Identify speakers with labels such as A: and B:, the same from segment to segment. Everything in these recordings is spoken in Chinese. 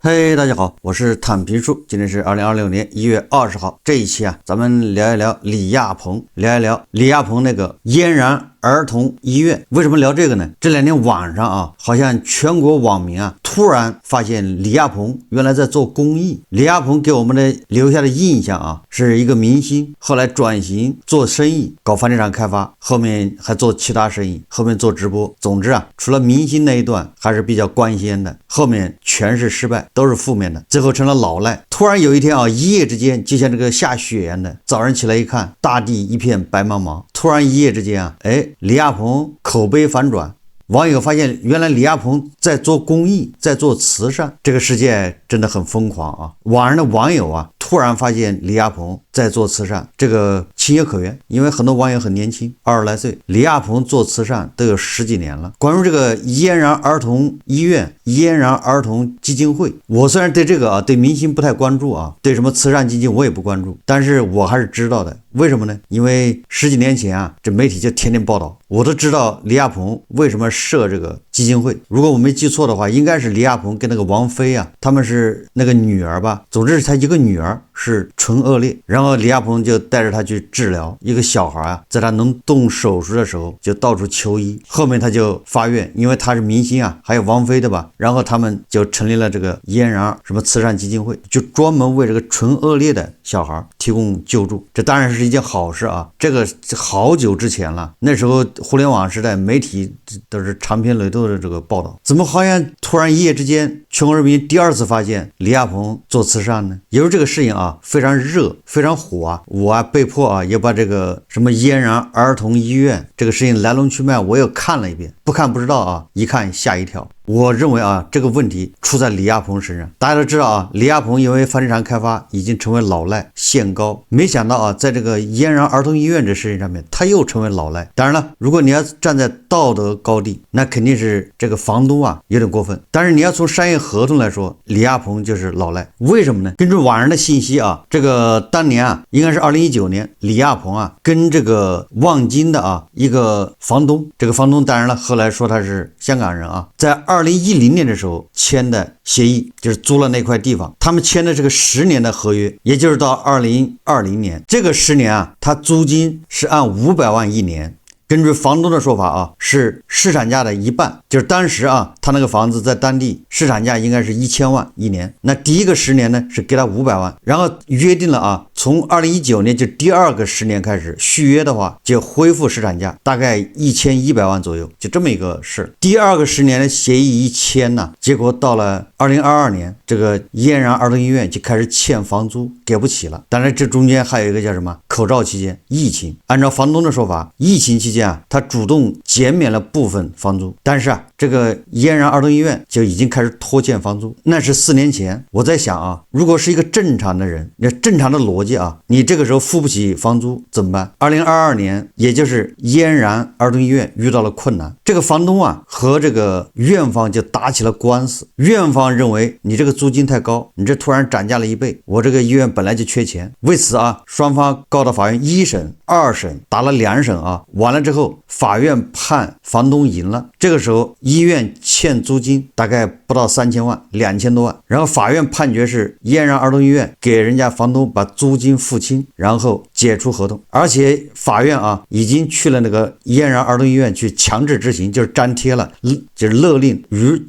A: 嘿，大家好，我是坦平叔，今天是2026年1月20号。这一期啊，咱们聊一聊李亚鹏，聊一聊李亚鹏那个嫣然儿童医院。为什麼聊這個呢？這兩天晚上啊，好像全國網民啊突然發現李亞鵬原來在做公益。李亞鵬給我們的留下的印象啊，是一個明星，後來轉型做生意，搞房地產開發，後面還做其他生意，後面做直播。總之啊，除了明星那一段還是比較光鮮的，後面全是失敗，都是負面的，最後成了老賴。突然有一天啊，一夜之間就像這個下雪一樣的，早上起來一看，大地一片白茫茫。突然一夜之間啊，李亞鵬口碑反轉，網友發現原來李亞鵬在做公益，在做慈善。這個世界真的很瘋狂啊！網上的網友啊，突然發現李亞鵬在做慈善，這個情有可原，因為很多網友很年輕，20來歲，李亞鵬做慈善都有10幾年了。關於這個嫣然兒童醫院、嫣然兒童基金會，我雖然對這個啊，對明星不太關注啊，對什麼慈善基金我也不關注，但是我還是知道的。為什麼呢？因為10幾年前啊，這媒體就天天報道，我都知道李亞鵬為什麼設這個基金會。如果我沒記錯的話，應該是李亞鵬跟那個王菲啊，他們是那個女兒吧，總之是他一個女兒是唇腭裂，然後李亞鵬就帶着他去治療一個小孩啊，在他能動手術的時候就到處求醫，後面他就發願，因為他是明星啊，還有王菲的吧，然後他們就成立了這個嫣然什麼慈善基金會，就專門為這個唇腭裂的小孩提供救助。這當然是一件好事啊，這個好久之前了，那時候互聯網時代，媒體都是長篇累牍的這個報道，怎麼好像突然一夜之間全國人民第二次發現李亞鵬做慈善呢？也就是這個事情啊非常熱非常火啊，我啊被迫啊也把這個什麼嫣然兒童醫院這個事情來龍去脈我又看了一遍，不看不知道啊，一看嚇一跳。我認為啊，這個問題出在李亞鵬身上。大家都知道啊，李亞鵬因為房地產開發已經成為老賴限高，沒想到啊，在這個嫣然兒童醫院這事情上面，他又成為老賴。當然了，如果你要站在道德高地，那肯定是這個房東啊有點過分。但是你要從商業合同來說，李亞鵬就是老賴。為什麼呢？根據網上的信息啊，這個當年啊，應該是2019年，李亞鵬啊跟這個望京的啊一個房東，這個房東當然了，後來說他是香港人啊，在2010年的時候簽的協議，就是租了那塊地方，他們簽的這個10年的合約，也就是到2020年，這個10年啊，他租金是按500萬一年。根據房東的說法啊，是市場價的一半，就是當時啊，他那個房子在當地市場價應該是1000萬一年。那第一個10年呢，是給他500萬，然後約定了啊，從2019年就第二個10年開始續約的話，就恢復市場價，大概1100萬左右，就這麼一個事。第二個10年的協議一簽呢，結果到了2022年，這個嫣然兒童醫院就開始欠房租，給不起了。當然這中間還有一個叫什麼口罩期間疫情，按照房東的說法，疫情期間他主動減免了部分房租，但是啊，這個嫣然兒童醫院就已經開始拖欠房租，那是4年前。我在想啊，如果是一個正常的人，那正常的邏輯啊，你這個時候付不起房租怎麼辦？2022年，也就是嫣然兒童醫院遇到了困難，這個房東啊和這個院方就打起了官司。院方認為你這個租金太高，你這突然漲價了1倍，我這個醫院本來就缺錢。為此啊，雙方告到法院1審、2審，打了2審啊，完了之後法院判房東贏了。這個時候醫院欠租金大概不到3000萬，2000多萬，然後法院判決是嫣然兒童醫院給人家房東把租金付清，然後解除合同。而且法院啊已經去了那個嫣然兒童醫院去強制執行，就是粘貼了，就是勒令於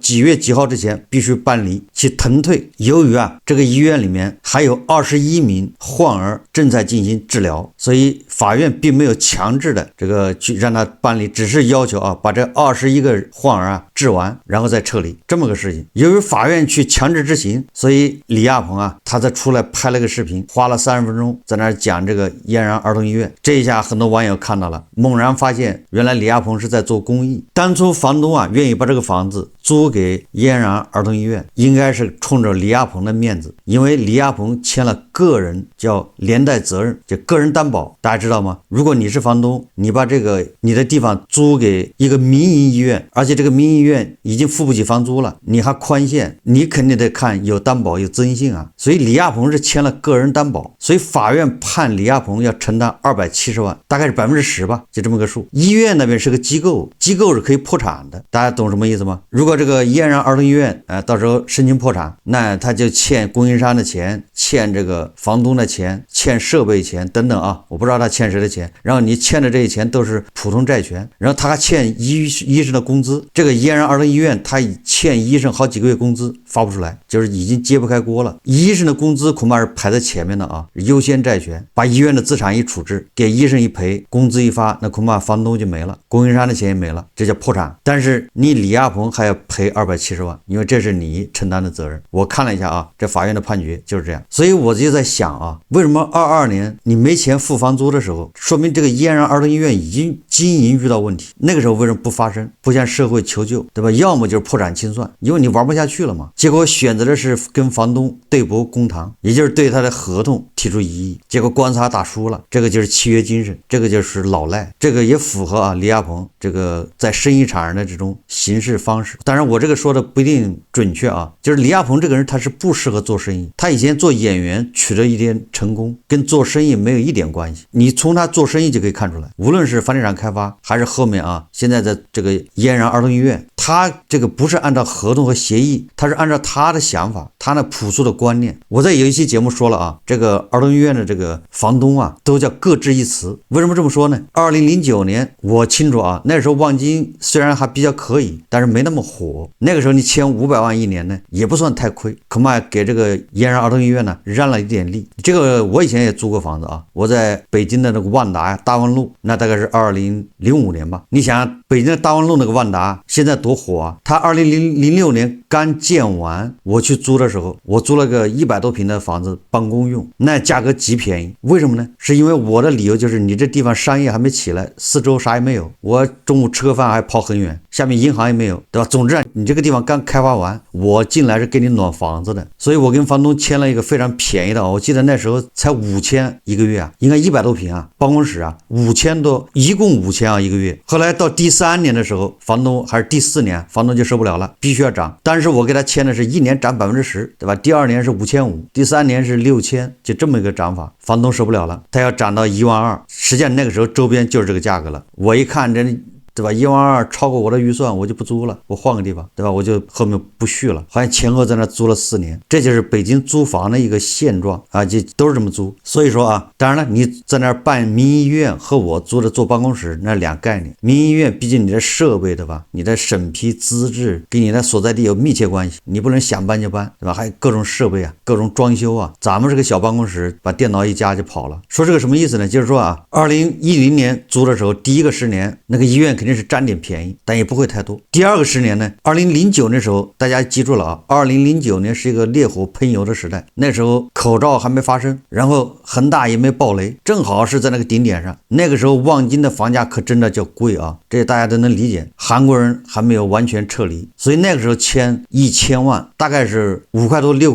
A: 幾月幾號之前必須搬離其騰退。由於啊這個醫院裡面還有21名患兒正在進行治療，所以法院並沒有強制的這個去讓他搬離，只是要求啊把這21個患兒啊治完，然後再撤離，這麼個事情。由於法院去強制執行，所以李亞鵬啊他再出來拍了個視頻，花了30分鐘在那講這個嫣然兒童醫院。這一下很多網友看到了，猛然發現原來李亞鵬是在做公益。當初房東啊願意把這個房子租給嫣然兒童醫院，應該是衝着李亞鵬的面子，因為李亞鵬簽了個人叫連帶責任，就個人擔保。大家知道嗎？如果你是房東，你把這個你的地方租給一個民營醫院，而且這個民營醫院已經付不起房租了，你還寬限，你肯定得看有擔保有徵信啊。所以李亞鵬是簽了個人擔保，所以法院判判李亞鵬要承擔270萬，大概是10%吧，就这麼個數。醫院那邊是個機構，機構是可以破產的，大家懂什麼意思嗎？如果這個嫣然兒童醫院到時候申請破產，那他就欠供應商的錢，欠這個房東的錢，欠設備錢等等啊，我不知道他欠誰的錢。然後你欠的這些錢都是普通債權，然後他還欠醫生的工資。這個嫣然兒童醫院他欠醫生好幾個月工資發不出來，就是已經揭不開鍋了。醫生的工資恐怕是排在前面的啊，優先債權。把醫院的資產一處置，給醫生一賠，工資一發，那恐怕房東就沒了，供應商的錢也沒了，這叫破產。但是你李亞鵬還要賠270萬，因為這是你承擔的責任。我看了一下啊，這法院的判決就是這樣。所以我就在想啊，為什麼22年你沒錢付房租的時候，說明這個嫣然兒童醫院已經經營遇到問題，那個時候為什麼不發聲，不向社會求救，對吧？要麼就是破產清算，因為你玩不下去了嘛。結果選擇的是跟房東對簿公堂，也就是對他的合同提出異議，結果官司打輸了，這個就是契約精神，這個就是老賴，這個也符合李亞鵬這個在生意場上的這種行事方式。當然我這個說的不一定準確啊，就是李亞鵬這個人他是不適合做生意，他以前做演員取得一點成功，跟做生意沒有一點關係。你從他做生意就可以看出來，无論是房地產開發還是後面現在的這個嫣然兒童醫院，他這個不是按照合同和協議，他是按照他的想法，他那樸素的觀念。我在有一期節目說了這個兒童醫院的這個房東都叫各执一詞。為什麼這麼說呢？2009年我清楚那時候望京雖然還比較可以，但是沒那麼火。那個時候你簽500萬一年呢，也不算太虧，恐怕給這個嫣然兒童醫院呢讓了一點利。這個我以前也租過房子我在北京的那個萬達大望路，那大概是2005年吧。你想北京的大望路那個萬達現在多火它2006年剛建完，我去租的时候，我租了個100多平的房子办公用，那價格極便宜。為什麼呢？是因為我的理由就是你這地方商業還沒起來，四周啥也沒有，我中午吃個飯還跑很遠，下面銀行也沒有，對吧？總之你這個地方剛開發完，我進來是給你暖房子的，所以我跟房東簽了一個非常便宜的，我記得那時候才5000一個月應該100多平辦公室5000多，一共5000一個月。後來到第3年的時候，房東還是第4年，房東就受不了了，必須要漲。但是我給他簽的是1年漲10%，對吧？第2年是5500，第3年是6000，就這麼一個漲法。房東受不了了，他要漲到12000，實際上那個時候周邊就是這個價格了。我一看這，對吧？12000超過我的預算，我就不租了，我換個地方，对吧？我就後面不續了，好像前後在那租了4年，這就是北京租房的一個現狀就都是這麼租。所以說當然了，你在那兒辦民营醫院和我租的做辦公室那2概念。民營醫院畢竟你的設備，對吧？你的審批資質跟你的所在地有密切關係，你不能想搬就搬，對吧？還有各種設備各種裝修咱們是個小辦公室，把電腦一加就跑了。說這個什麼意思呢？就是說2010年租的時候，第一個10年那個醫院肯定是占點便宜，但也不會太多。第二個10年呢，2009年的時候，大家記住了2009年是一個烈火噴油的時代，那時候口罩還沒發生，然後恒大也沒爆雷，正好是在那個頂點上。那個時候望京的房價可真的叫貴這大家都能理解。韓國人還沒有完全撤離，所以那個時候簽1000萬，大概是5塊多6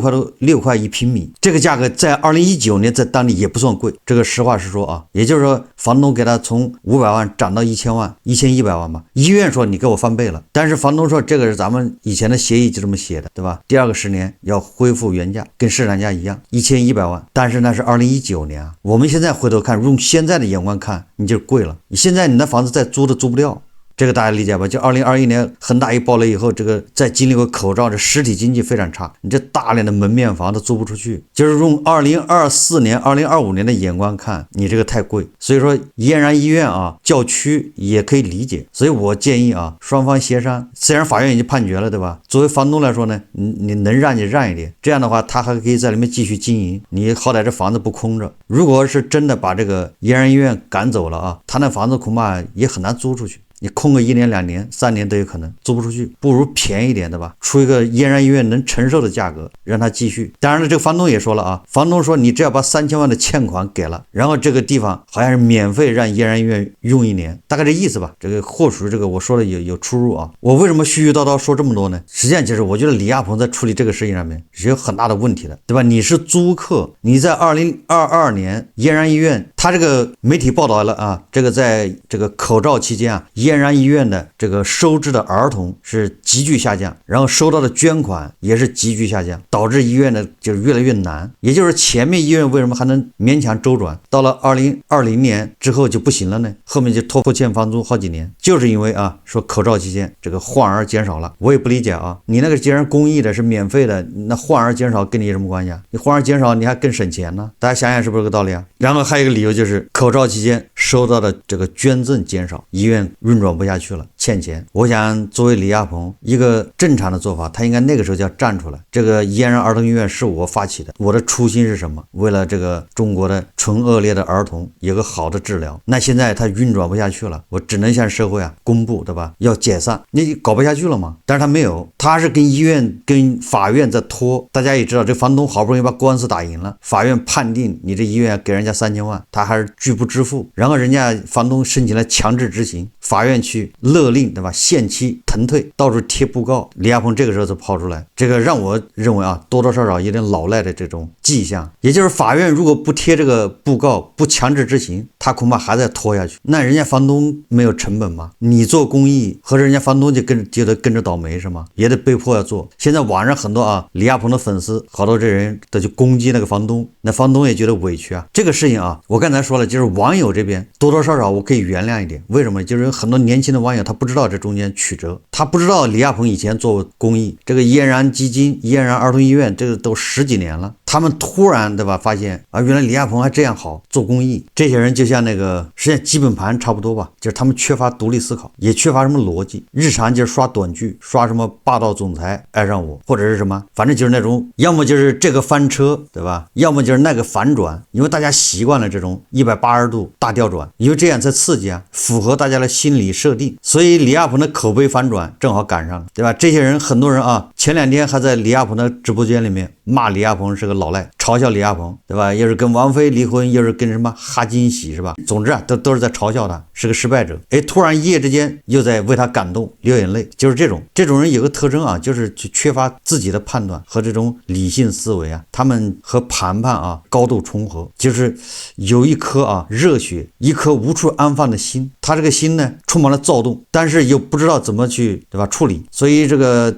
A: 塊1平米，這個價格在2019年在當地也不算貴。這個實話實說也就是說房東給他從500萬漲到1000萬，1100萬吧。醫院說你給我翻倍了，但是房東說這個是咱們以前的協議就這麼寫的，对吧？第二個10年要恢復原價，跟市場價一樣，1100萬。但是那是2019年我們現在回头看，用現在的眼光看，你就貴了。你现在你的房子再租都租不掉。這個大家理解吧？就2021年恒大一爆雷以後，這個在經歷過口罩，這實體經濟非常差，你這大量的門面房都租不出去。就是用2024年、2025年的眼光看，你這個太貴。所以說嫣然醫院叫屈也可以理解。所以我建議雙方協商。雖然法院已經判決了，對吧？作為房東來說呢，你能讓就讓一點，這樣的話他還可以在裡面繼續經營，你好歹這房子不空着。如果是真的把這個嫣然醫院趕走了他那房子恐怕也很難租出去。你空個1年2年3年都有可能租不出去，不如便宜一點的吧，出一個嫣然医院能承受的價格，讓他繼續。當然了，这個房東也說了房東說你只要把3000萬的欠款給了，然後這個地方好像是免費讓嫣然醫院用1年，大概這意思吧。這個或許這個我說的有出入我為什麼絮絮叨叨說這麼多呢？實際上就是我覺得李亞鵬在處理這個事情上面是有很大的問題的，對吧？你是租客，你在2022年嫣然醫院，他這個媒體報道了這個在這個口罩期間嫣然醫院的這個收治的兒童是急劇下降，然後收到的捐款也是急劇下降，導導致醫院呢就是越來越難。也就是前面醫院為什麼還能勉強周轉，到了2020年之後就不行了呢？後面就拖欠房租好幾年，就是因為啊說口罩期間这個患兒減少了。我也不理解啊，你那個既然公益的是免費的，那患兒減少跟你有什麼關係啊？你患兒減少你還更省錢呢？大家想想是不是這個道理啊？然後還有一個理由就是口罩期間收到的這個捐贈減少，醫院運轉不下去了，欠錢。我想作為李亞鵬一個正常的做法，他應該那個時候就要站出來。這個嫣然兒童醫院是我發起的，我的初心是什麼？為了這個中國的唇腭裂的兒童有個好的治療。那現在他運轉不下去了，我只能向社會啊公布，對吧？要解散，你搞不下去了嗎？但是他沒有，他是跟醫院跟法院在拖。大家也知道，這房東好不容易把官司打贏了，法院判定你這醫院給人家3000萬，他還是拒不支付，然後人家房東申請了強制執行，法院去勒令，对吧？限期腾退，到處貼布告。李亞鵬這個時候就跑出來，這個讓我認為啊，多多少少有點老賴的這種跡象。也就是法院如果不貼這個布告，不強制執行，他恐怕還在拖下去。那人家房東沒有成本嗎？你做公益，合着人家房東就得跟着倒霉是嗎？也得被迫要做。現在網上很多啊，李亞鵬的粉絲，好多這人都去攻擊那個房東，那房東也覺得委屈啊。這個事情啊，我剛才說了，就是網友這邊多多少少我可以原諒一點。為什麼？就是有很多年輕的網友他不知道這中間曲折，他不知道李亞鵬以前做公益，這個嫣然基金、嫣然兒童醫院，這個都10幾年了。他們突然對吧發現啊，原來李亞鵬還這樣好做公益。這些人就像那個實際上基本盤差不多吧，就是他們缺乏獨立思考，也缺乏什麼邏輯，日常就是刷短劇，刷什麼霸道總裁愛上我，或者是什麼，反正就是那種要麼就是這個翻車對吧，要麼就是那個反轉。因為大家習慣了這種180度大調轉，因為這樣才刺激啊，符合大家的心理設定。所以李亞鵬的口碑反轉正好趕上了，對吧？这些人很多人啊，前2天還在李亞鵬的直播間裡面罵李亞鵬是個老賴，嘲笑李亞鵬，對吧？又是跟王菲離婚，又是跟什麼哈金喜，是吧？總之啊，都是在嘲笑他是個失敗者。哎，突然一夜之間又在為他感動流眼淚，就是這種人有個特徵啊，就是缺乏自己的判斷和這種理性思維啊，他們和盤啊高度重合，就是有一顆啊熱血，一顆無處安放的心。他這個心呢充滿了躁動，但是又不知道怎麼去对吧處理。所以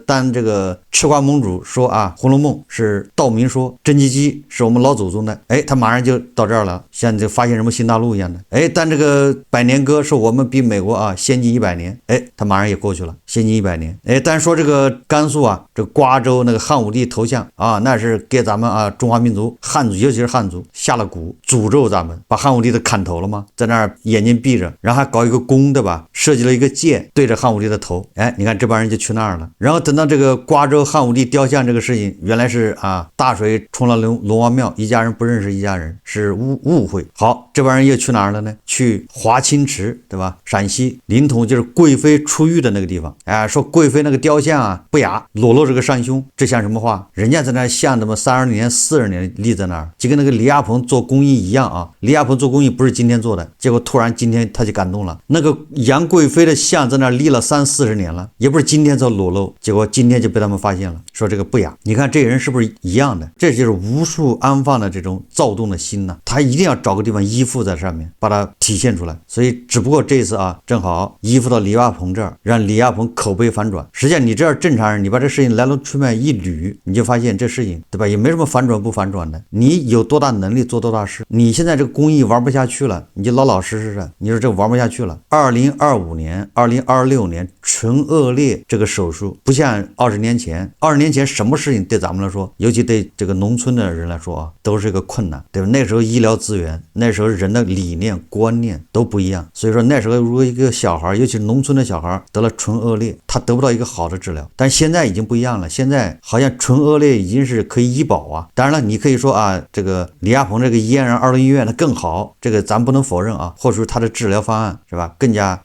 A: 當這個吃瓜盟主說啊，《紅樓夢》是道明說，真雞雞是我們老祖宗的，哎，他馬上就到這兒了，像就發現什麼新大陸一樣的。哎，但這個百年歌是我們比美國啊先進100年，哎，他馬上也過去了，先進100年。哎，但說這個甘肅啊，這瓜州那個漢武帝頭像啊，那是給咱們啊中華民族漢族，尤其是漢族下了蠱，詛咒咱們，把漢武帝的砍头了嗎？在那兒眼睛閉着，然後還搞一個弓，對吧？設計了一個箭對着漢武帝的頭。哎，你看這幫人就去那兒了。然後等到這個瓜州漢武帝雕像這個事情，原來是啊大水沖了龍王廟，一家人不認識一家人，是誤會。好，這幫人又去哪兒了呢？去華清池，對吧？陝西臨潼就是貴妃出浴的那個地方。哎，說貴妃那個雕像啊不雅，裸露這個上胸，這像什麼話？人家在那像這麼30年40年立在那兒，就跟那個李亞鵬做公益一樣啊。李亞鵬做公益不是今天做的，結果突然今天他就感動了。那個楊貴妃的像在那兒立了30-40年了，也不是今天才裸露，結果今天就被他們發現了，說這個不雅。你看這人是不是一樣的？這就是無處安放的這種躁動的心呢，他一定要找個地方依附在上面，把它體現出來。所以只不過這一次啊，正好依附到李亞鵬這兒，讓李亞鵬口碑反轉。實際上你這樣正常人，你把這事情來龍去脈一捋，你就發現這事情，對吧？也沒什麼反轉不反轉的，你有多大能力做多大事。你現在這個公益玩不下去了，你就老老實實的，你說這玩不下去了。2025年、2026年唇腭裂這個手術，不像20年前，20年前什麼事情對咱們來說，尤其對這個農村的人來說啊，都是一個困難，對吧？那時候醫療資源，那時候人的理念觀念都不一樣，所以說那時候如果一個小孩，尤其是農村的小孩得了唇腭裂，他得不到一個好的治療。但現在已經不一樣了，現在好像唇腭裂已經是可以醫保啊。當然了，你可以說啊，這個李亞鵬這個嫣然兒童醫院它更好，這個咱不能否認啊，或者說他的治療方案是吧更加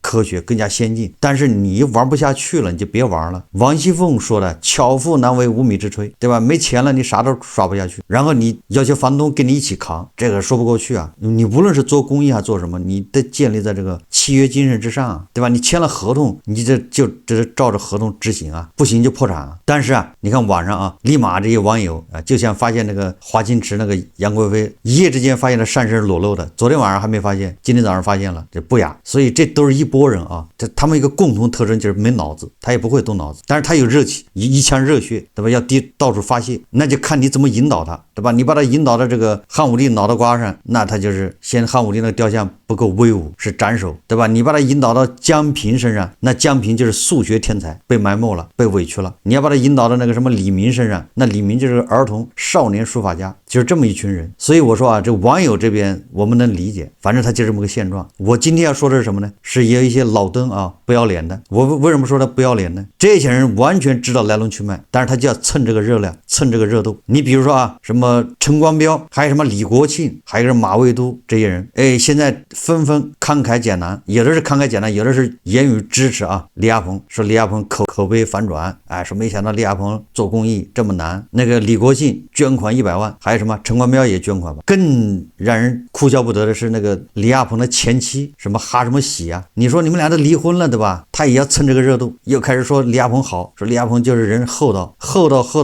A: 科學更加先進。但是你玩不下去了，你就別玩了。王熙鳳說的巧妇難為无米之炊，对吧？没錢了你啥都耍不下去，然後你要求房東跟你一起扛，這個說不過去啊。你無論是做公益還做什麼，你得建立在這個契約精神之上啊，對吧？你簽了合同，你這照着合同執行啊，不行就破產啊。但是啊，你看網上啊，立馬這些網友啊，就像發現那個華清池那個楊貴妃一夜之間發現了上身裸露的，昨天晚上還沒發現，今天早上發現了，這不雅。所以這都是一波人啊，他們一個共同特徵就是沒腦子，他也不會動腦子，但是他有熱气，一腔熱血，对吧？要到處發洩，那就看你怎麼引導他，对吧？你把他引導到这個汉武帝腦袋瓜上，那他就是先汉武帝那個雕像不夠威武，是斬首，對吧？你把他引導到江平身上，那江平就是數學天才，被埋沒了，被委屈了。你要把他引導到那個什麼李明身上，那李明就是兒童少年書法家，就是這麼一群人。所以我說啊，這網友這邊我們能理解，反正他就這麼個現狀。我今天要說的是什麼呢？是有一些老登啊，不要臉的。我為什麼說他不要臉呢？這些人完全知道來龍去脈，但是他就要蹭這個熱量，蹭這個熱度。你比如說啊，什麼陳光標，還有什麼李國慶，還有什麼馬未都這些人，現在紛紛慷慨解囊，有的是慷慨解囊，有的是言語支持啊。李亞鹏說李亞鵬口碑反轉，說沒想到李亞鵬做公益這麼難。那個李國慶捐款100萬，還有什麼陳光標也捐款吧。更讓人哭笑不得的是那個李亞鵬的前妻什麼哈什麼喜啊，你說你們倆都離婚了对吧？他也要蹭這個熱度，又開始說李亞鵬好，說李亞鵬就是人厚道，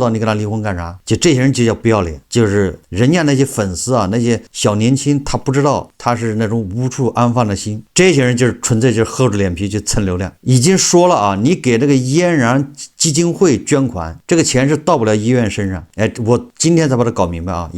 A: 你跟他離婚幹啥？就這些人就叫不要臉，就是人家那些粉絲啊，那些小年輕他不知道他是那種無處安放的心，這些人就是纯粹就是厚着臉皮去蹭流量。已經說了啊，你給这個嫣然基金會捐款，這個錢是到不了醫院身上。我今天才把它搞明白啊，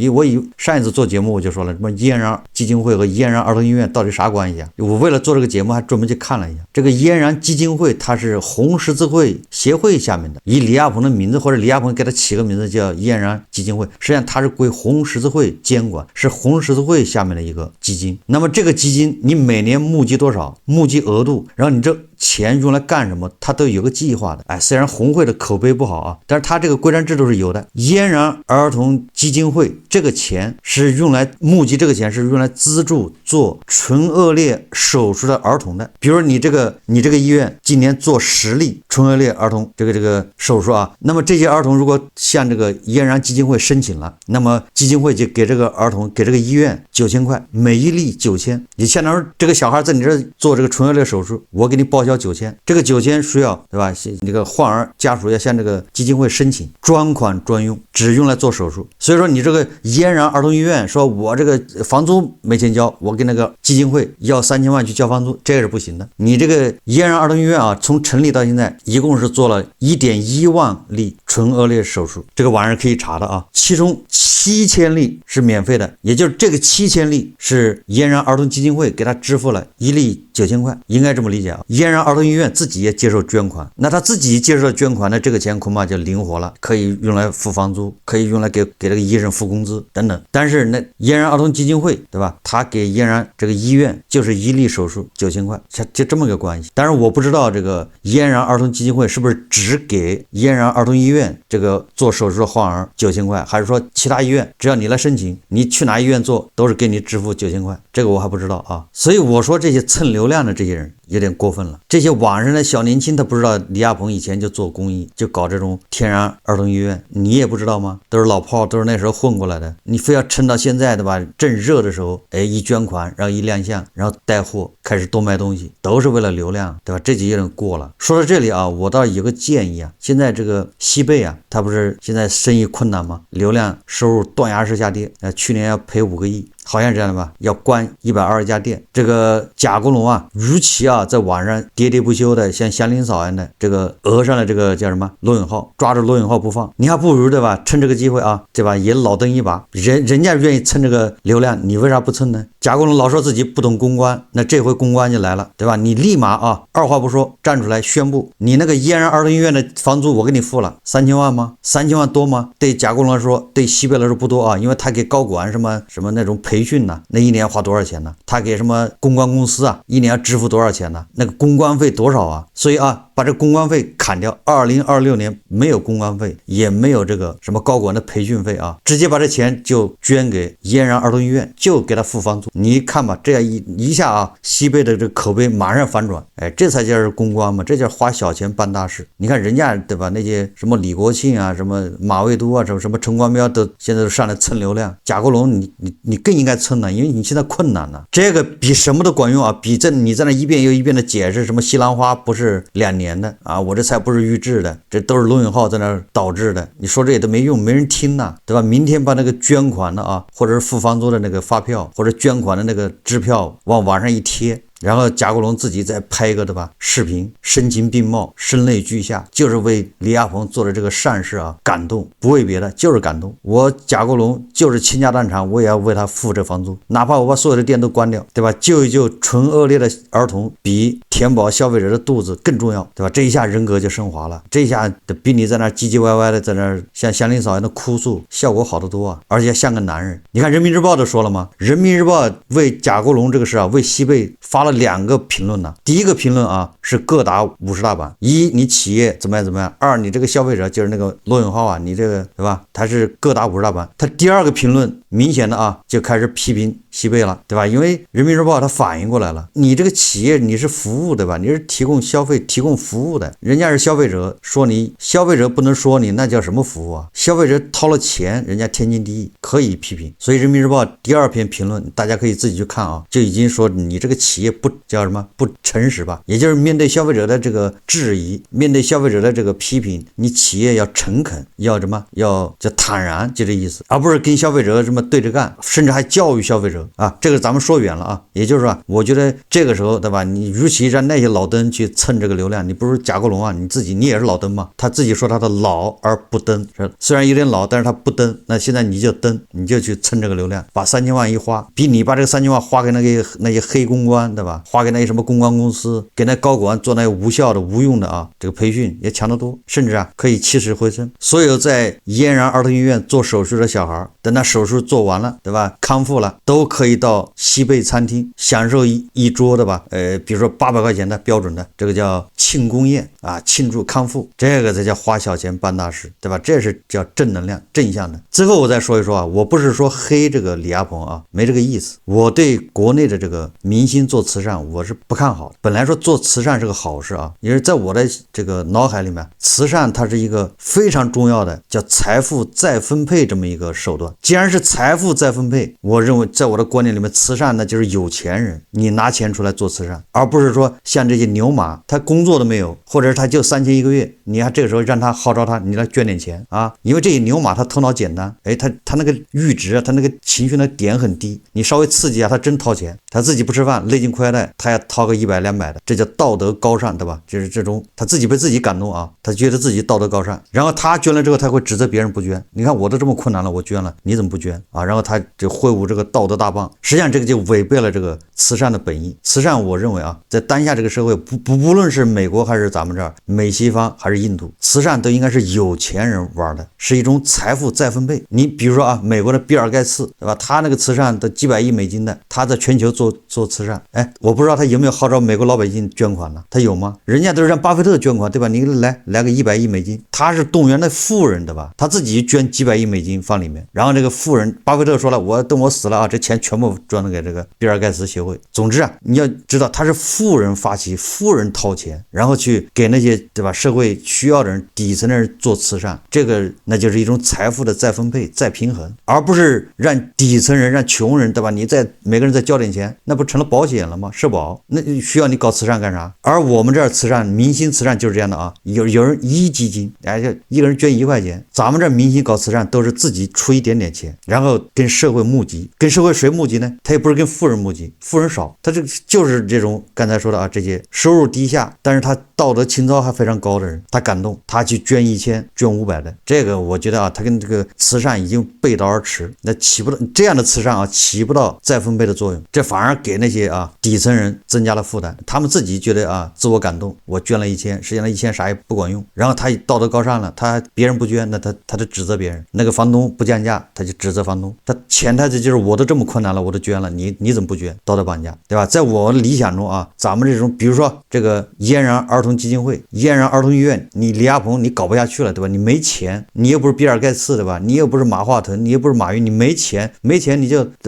A: 上一次做節目我就說了，什麼嫣然基金會和嫣然兒童醫院到底啥關係啊？我為了做這個節目還專門去看了一下，這個嫣然基金會它是紅十字會協會下面的，以李亞鵬的名字或者李亞鵬給他起個名字叫嫣然基金會，實際上它是歸紅十字會監管，是紅十字會下面的一個基金。那麼這個基金你每年募集多少，募集額度，然後你這錢用来幹什麼，它都有個計劃的。雖然紅會的口碑不好啊，但是它這個規章制度是有的。嫣然兒童基金會這個錢是用來募集，這個錢是用來資助做唇腭裂手術的兒童的。比如你這個醫院今年做10例唇腭裂兒童這個手術啊，那麼這些兒童如果向這個嫣然基金會申請了，那麼基金会就给这个兒童給這個醫院9000塊，每一例9000，你相當於這個小孩在你這做這個唇腭裂手術，我給你報銷9000，這個9000需要對吧？這個患兒家屬要向這個基金會申請專款專用，只用來做手術。所以說你這個嫣然兒童醫院說我這個房租沒錢交，我給那個基金會要3000萬去交房租，這個是不行的。你這個嫣然兒童醫院啊，從成立到現在一共是做了1.1萬例唇腭裂手術，這個網上可以查的啊，其中7000例是免費的，也就是這個7000例是嫣然兒童基金會給他支付了1例9000塊，應該這麼理解啊。嫣然兒童醫院自己也接受捐款，那他自己接受捐款，那這個錢恐怕就靈活了，可以用來付房租，可以用來給這個醫生付工資等等。但是那嫣然兒童基金會對吧？他給嫣然這個醫院就是1例手術9000塊，就這麼個關係。但是我不知道這個嫣然兒童基金會是不是只給嫣然兒童醫院這個做手術的患兒9000塊，還是說其他醫院只要你來申請，你去哪醫院做都是給你支付9000塊，這個我還不知道啊。所以我說這些蹭流量的這些人有點過分了。這些網上的小年輕他不知道李亞鵬以前就做公益，就搞這種天然兒童醫院，你也不知道嗎？都是老炮，都是那時候混過來的，你非要撐到現在的吧？正熱的時候，一捐款，然後一亮相，然後帶貨，開始多賣東西，都是為了流量，對吧？這就有點過了。說到這裡啊，我倒有個建議啊，現在這個西貝啊，他不是現在生意困難嗎？流量收入斷崖式下跌，去年要賠5個億。好像這樣的吧，要關120家店。這個賈國龍啊，與其啊在網上喋喋不休的像祥林嫂一樣的這個額上的這個叫什麼羅永浩，抓着羅永浩不放，你還不如對吧？趁這個機會啊，對吧？也老登一把，人家願意蹭這個流量，你為啥不蹭呢？賈國龍老說自己不懂公關，那這回公關就來了，對吧？你立馬啊，二話不說站出來宣布，你那個嫣然兒童醫院的房租我給你付了3000萬嗎？3000萬多嗎？對賈國龍來說，對西貝來說不多啊，因為他給高管什麼那種培訓呢，那一年花多少錢呢？他給什麼公關公司啊，一年要支付多少錢呢？那個公關費多少啊？所以啊，把這公關費砍掉，2026年沒有公關費，也沒有這個什麼高管的培訓費啊，直接把這錢就捐給嫣然兒童醫院，就給他付房租。你看吧，這樣一下啊，西貝的這個口碑馬上反轉，這才叫是公關嘛，這叫花小錢辦大事。你看人家對吧？那些什麼李國慶啊，什麼馬未都啊，什麼陳光標都現在都上來蹭流量，賈國龍你更應該蹭呢，因為你現在困難了，這個比什麼都管用啊，比你在那一遍又一遍的解釋什麼西蘭花不是2年的啊，我這才不是預制的，這都是羅永浩在那導致的，你說這也都沒用，沒人聽吶，對吧？明天把那個捐款的啊，或者是付房租的那個發票，或者捐款的那個支票往網上一貼，然後賈國龍自己再拍一個对吧视頻，声情并茂，声淚俱下，就是为李亞鵬做的這個善事啊感動，不為別的，就是感動。我賈國龍就是傾家蕩產，我也要為他付這房租，哪怕我把所有的店都關掉，對吧？救一救純惡劣的兒童，比填飽消費者的肚子更重要，對吧？這一下人格就升華了，這一下比你在那唧唧歪歪的在那像祥林嫂一樣的哭訴效果好得多啊，而且像個男人。你看人民日報都說了嗎？人民日報為賈國龍這個事啊，為西貝發了2個評論呢。第一個評論啊是各打50大板，一你企業怎麼樣怎麼樣，二你這個消費者就是那個羅永浩啊，你這個對吧？他是各打50大板。他第二個評論明顯的啊就開始批評西貝了，對吧？因為人民日報他反應過來了，你這個企業你是服務對吧？你是提供消費提供服務的，人家是消費者，說你消費者不能說你那叫什麼服務啊？消費者掏了錢，人家天經地義可以批評。所以人民日報第2篇評論大家可以自己去看啊，就已經說你這個企業不叫什麼不誠實吧，也就是面對消費者的這個質疑，面對消費者的這個批評，你企業要誠懇，要什麼要叫坦然，就這意思，而不是跟消費者什麼對着幹，甚至還教育消費者啊。這個咱們說遠了啊，也就是說我覺得這個時候对吧，你與其讓那些老登去蹭這個流量，你不如賈國龍啊，你也是老登嘛，他自己說他的老而不登，雖然有點老，但是他不登，那現在你就登，你就去蹭這個流量，把3000萬一花，比你把這個3000萬花給那些黑公關對吧，花給那些什麼公關公司，給那高管做那些無效的無用的啊這個培訓也強得多，甚至啊可以起死回生。所有在嫣然兒童醫院做手術的小孩，等他手術做完了對吧，康復了，都可以到西貝餐廳享受一桌的吧，比如說800塊錢的標準的，這個叫慶功宴啊，慶祝康復，這個才叫花小錢辦大事，對吧？這是叫正能量正向的。最後我再說一說啊，我不是說黑這個李亞鵬啊，沒這個意思。我對國內的這個明星做慈善我是不看好的。本來說做慈善是個好事啊，因為在我的這個腦海裡面，慈善它是一個非常重要的叫財富再分配這麼一個手段。既然是財富再分配，我認為在我的觀念裡面，慈善呢就是有錢人你拿錢出來做慈善，而不是說像這些牛馬他工作都沒有，或者是他就3000一個月，你看這個時候讓他號召他你來捐點錢啊，因為這些牛馬他頭腦簡單，他那個閾值啊，他那個情緒的點很低，你稍微刺激啊，他真掏錢，他自己不吃飯勒緊褲帶他也掏個100、200的，這叫道德高尚對吧？就是這種他自己被自己感動啊，他覺得自己道德高尚，然後他捐了之後他會指責別人不捐，你看我都這麼困難了我捐了你怎麼不捐啊？然後他就揮舞這個道德大棒，實際上這個就違背了這個慈善的本意。慈善我認為啊，在當下這個社會不論是美國還是咱們這兒美西方還是印度，慈善都應該是有錢人玩的，是一種財富再分配。你比如說啊，美國的比爾蓋茨對吧，他那個慈善的幾百億美金的，他在全球做慈善，我不知道他有沒有號召美國老百姓捐款呢？他有嗎？人家都是讓巴菲特捐款对吧？你來個100億美金，他是動員的富人对吧？他自己捐幾百億美金放裡面，然後這個富人巴菲特說了，我等我死了啊，這錢全部捐了給這個比爾蓋茨協會。總之啊，你要知道他是富人發起，富人掏錢，然後去給那些对吧社會需要的人底層的人做慈善，這個那就是一種財富的再分配再平衡，而不是讓底層人讓窮人對吧，你每個人再交點錢，那不成了保險了嗎？社保，那需要你搞慈善幹啥？而我們這兒慈善明星慈善就是這樣的啊，有人1基金，就一個人捐1塊錢，咱們這明星搞慈善都是自己出一點點錢，然後跟社會募集，跟社會誰募集呢？他也不是跟富人募集，富人少，他就是這種剛才說的啊，這些收入低下，但是他道德情操還非常高的人，他感動，他去捐1000捐500的，這個我覺得啊，他跟這個慈善已經背道而馳，那起不到這樣的慈善啊，起不到再分配的作用，這反而給那些啊底層人增加了負擔，他們自己覺得啊自我感動，我捐了1000，實際上1000啥也不管用，然後他道德高尚了，他別人不捐，那他就指責別人，那個房東不降價，他就指責房東，他潛台詞就是我都這麼困難了，我都捐了，你怎麼不捐？道德綁架，對吧？在我理想中啊，咱們這種比如說這個嫣然兒童基金會、嫣然兒童醫院，你李亞鵬你搞不下去了，對吧？你沒錢，你又不是比爾蓋茨，對吧？你又不是馬化騰，你又不是馬雲，你沒錢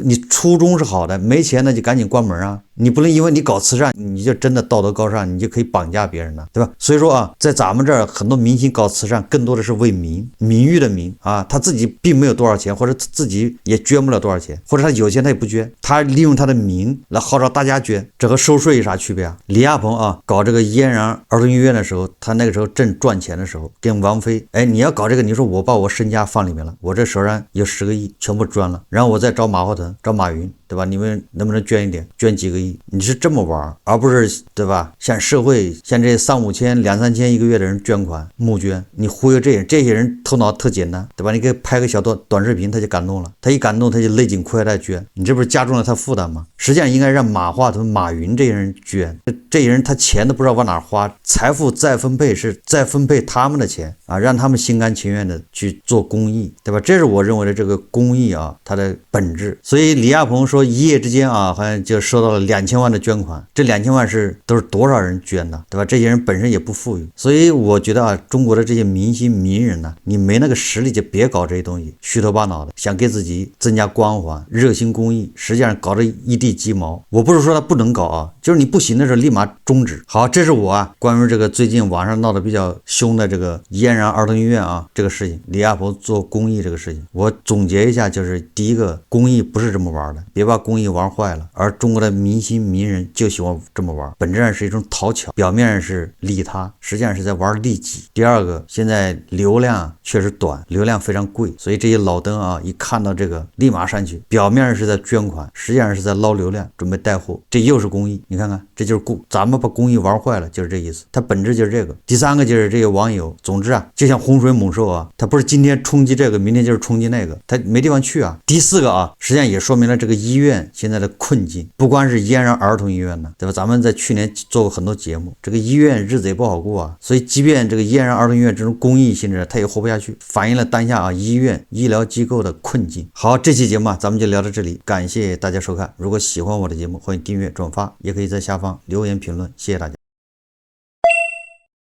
A: 你初衷是好的，沒錢那就趕緊關門啊！你不能因為你搞慈善你就真的道德高尚，你就可以綁架別人了，對吧？所以說啊，在咱們這兒很多明星搞慈善更多的是為名譽的名啊，他自己並沒有多少錢，或者自己也捐不了多少錢，或者他有錢他也不捐，他利用他的名來號召大家捐，這和收稅有啥區別啊？李亞鵬啊搞这個嫣然兒童醫院的時候，他那個時候正賺錢的時候，跟王菲，哎，你要搞這個，你說我把我身家放裡面了，我這手上有10個億，全部捐了，然後我再找馬化騰，找馬雲，對吧？你們能不能捐一點？捐幾個億？你是這麼玩，而不是對吧？像社會像這3、5千、2、3千一個月的人捐款募捐，你忽悠這些人頭腦特簡單，對吧？你給拍個小短視頻，他就感動了，他一感動他就勒緊褲腰帶捐，你這不是加重了他負擔嗎？實際上應該讓馬化騰、馬雲這些人捐，這些人他錢都不知道往哪花，財富再分配是再分配他們的錢啊，讓他們心甘情願的去做公益，對吧？這是我認為的這個公益啊，它的本質。所以李亞鹏說一夜之間啊，好像就收到了2000萬的捐款，這2000萬都是多少人捐的，對吧？這些人本身也不富裕，所以我覺得啊，中国的这些明星名人呢，你沒那個實力就別搞這些東西，虛頭巴腦的，想給自己增加光環，熱心公益，實際上搞得一地雞毛。我不是說他不能搞啊，就是你不行的時候立馬終止。好，這是我啊關於這個最近網上鬧得比較凶的這個嫣然兒童醫院啊這個事情，李亞鵬做公益這個事情，我總結一下，就是第一個，公益不是這麼玩的，別把公益玩壞了。而中國的明星名人就喜歡這麼玩，本質上是一種討巧，表面上是利他，實際上是在玩利己。第二個，現在流量確實短，流量非常貴，所以這些老登啊一看到這個立馬上去，表面上是在捐款，實際上是在撈流量，準備帶貨，這又是公益。你看看，這就是咱們把公益玩壞了，就是這意思，它本質就是這個。第三個就是這些網友，總之啊，就像洪水猛獸啊，他不是今天衝擊這個，明天就是衝擊那個，他沒地方去啊。第四個啊，實際上也說明了這個醫院現在的困境，不光是嫣然兒童醫院呢，對吧？咱們在去年做過很多節目，這個醫院日子也不好過啊，所以即便這個嫣然兒童醫院這種公益性質，它也活不下去，反映了當下啊醫院醫療機構的困境。好，這期節目啊，咱們就聊到這裡，感謝大家收看。如果喜歡我的節目，歡迎訂閱、轉發，也可以在下方留言評論，謝謝大家。